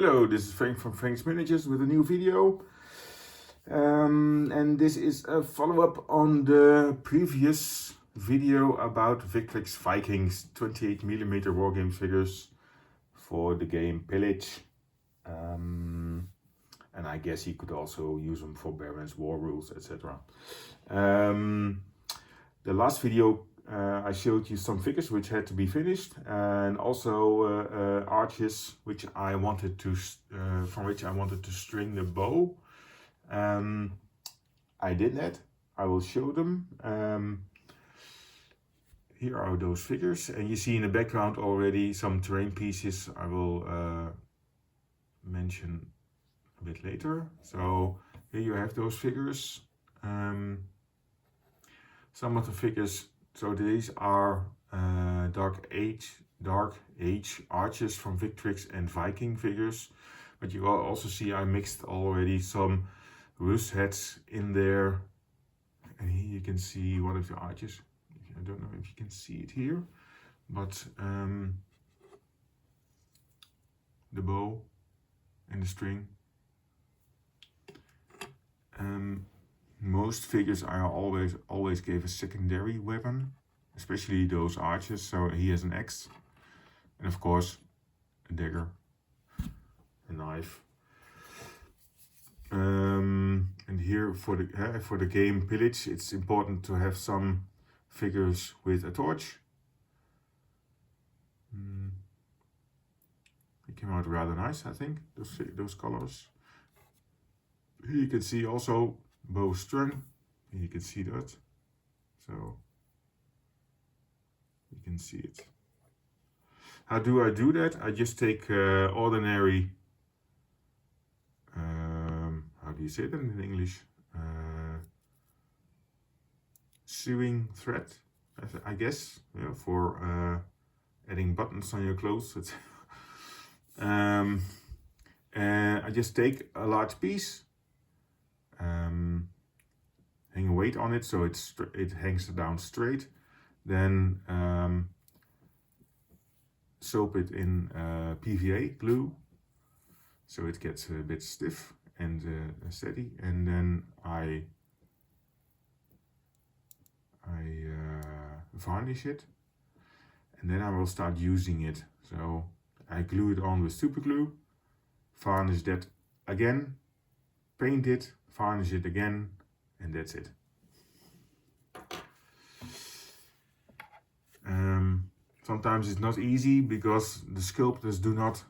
Hello, this is Frank from Frank's Managers with a new video. And this is a follow-up on the previous video about Victrix Vikings 28mm wargame figures for the game Pillage. And I guess you could also use them for Baron's War Rules, etc. The last video I showed you some figures which had to be finished, and also arches which I wanted to from which I wanted to string the bow. I did that. I will show them. Here are those figures, and you see in the background already some terrain pieces I will mention a bit later. So here you have those figures. Some of the figures. So these are Dark Age arches from Victrix and Viking figures. But you will also see I mixed already some Rus heads in there. And here you can see one of the arches. I don't know if you can see it here, but the bow and the string. Most figures I always gave a secondary weapon, especially those archers. So he has an axe, and of course a dagger, a knife. And here for the game Pillage, it's important to have some figures with a torch. It came out rather nice, I think. Those colors. Here you can see also bow strung. You can see that, so you can see it. How do I do that? I just take ordinary, how do you say that in English? Sewing thread, I guess, yeah, for adding buttons on your clothes. And I just take a large piece, hang a weight on it so it hangs down straight, then soap it in PVA glue so it gets a bit stiff and steady, and then I varnish it, and then I will start using it. So I glue it on with super glue, varnish that again, paint it, varnish it again, and that's it. Sometimes it's not easy because the sculptors do not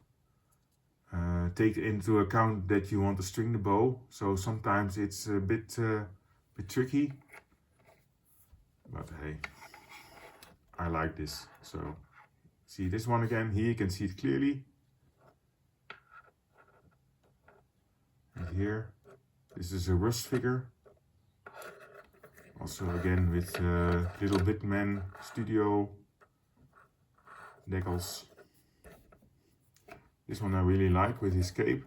take into account that you want to string the bow. So sometimes it's a bit tricky. But hey, I like this. So see this one again. Here you can see it clearly. And here, this is a Rus figure. Also again with little Bitman Studio decals. This one I really like with his cape.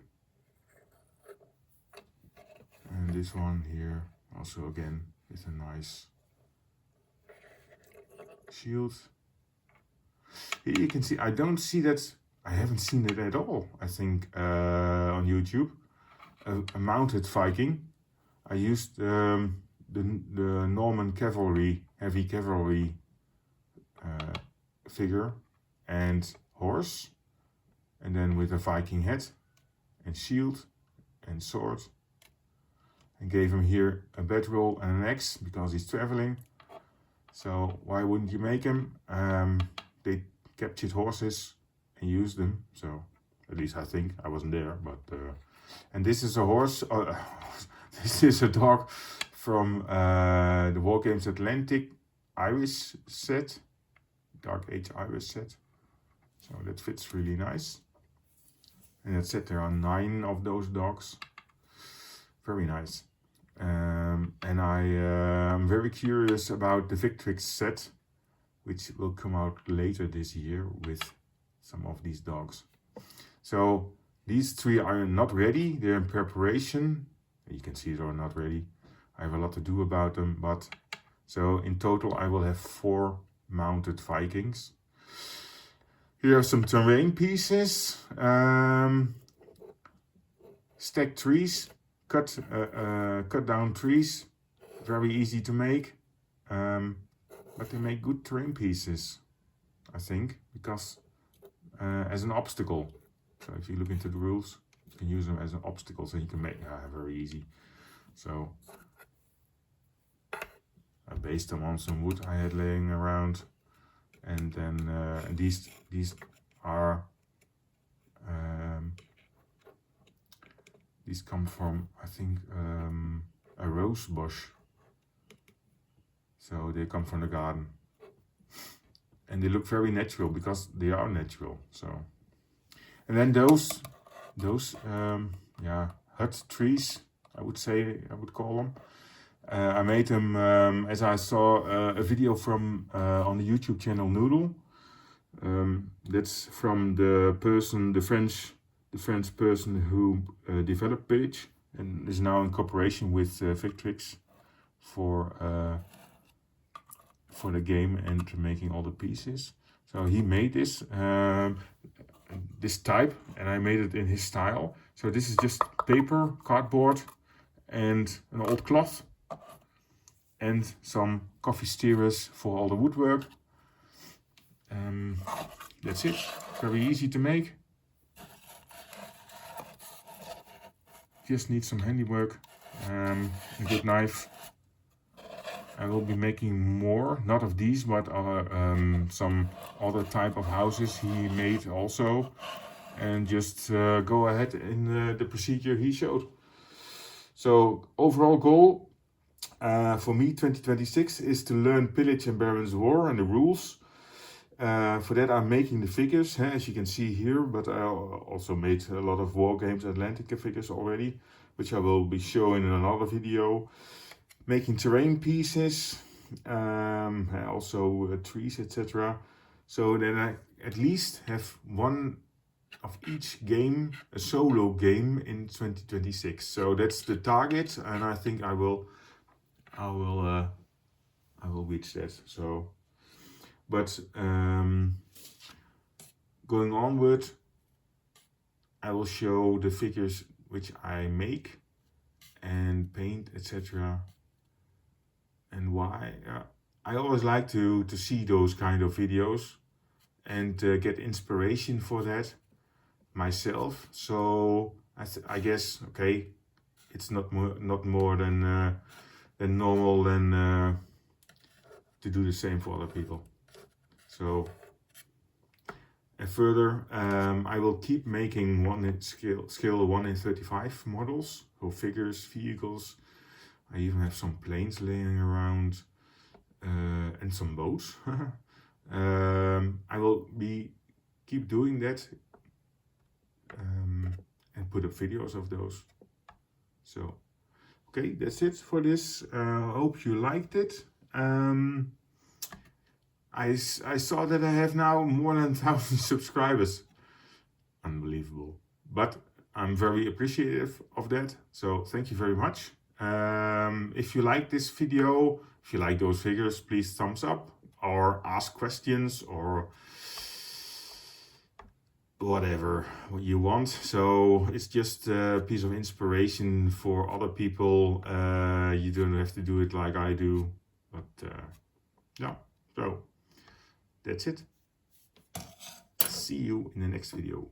And this one here also again with a nice shield. Here you can see, I don't see that, I haven't seen it at all, I think, on YouTube. A mounted Viking. I used the Norman cavalry, heavy cavalry figure and horse, and then with a Viking head and shield and sword, and gave him here a bedroll and an axe because he's traveling. So why wouldn't you make him? They captured horses and used them, so at least I think. I wasn't there, but and this is a horse. This is a dog from the Wargames Atlantic Iris set, Dark Age Iris set. So that fits really nice. And that's it. There are 9 of those dogs. Very nice. And I am very curious about the Victrix set, which will come out later this year with some of these dogs. So these 3 are not ready. They're in preparation. You can see they're not ready. I have a lot to do about them, but so in total I will have 4 mounted Vikings. Here are some terrain pieces. stack trees, cut down trees, very easy to make, but they make good terrain pieces, I think, because as an obstacle. So if you look into the rules, you can use them as an obstacle, so you can make very easy. So I based them on some wood I had laying around, and then and these are these come from, I think, a rose bush. So they come from the garden, and they look very natural because they are natural. So, and then those yeah, hut trees, I would call them. I made them as I saw a video from on the YouTube channel Noodle. That's from the French person who developed Pillage and is now in cooperation with Victrix for the game and making all the pieces. So he made this type, and I made it in his style. So this is just paper, cardboard, and an old cloth, and some coffee stirrers for all the woodwork. That's it. Very easy to make. Just need some handiwork, a good knife. I will be making more, not of these, but some other type of houses he made also. And just go ahead in the procedure he showed. So overall goal for me 2026 is to learn Pillage and Baron's War and the rules. For that I'm making the figures, as you can see here, but I also made a lot of Wargames Atlantica figures already, which I will be showing in another video. Making terrain pieces, also trees, etc. So that I at least have one of each game, a solo game in 2026. So that's the target, and I think I will reach that. So, but going onward, I will show the figures which I make and paint, etc. And why. I always like to see those kind of videos and get inspiration for that myself. So I guess, okay, it's not more than normal than to do the same for other people. So and further, I will keep making scale 1 in 35 models, so figures, vehicles. I even have some planes laying around and some boats. I will keep doing that and put up videos of those. So, okay, that's it for this. Hope you liked it. I saw that I have now more than 1,000 subscribers. Unbelievable. But I'm very appreciative of that. So thank you very much. If you like this video, if you like those figures, please thumbs up or ask questions or whatever you want. So it's just a piece of inspiration for other people. You don't have to do it like I do, but yeah, so that's it. See you in the next video.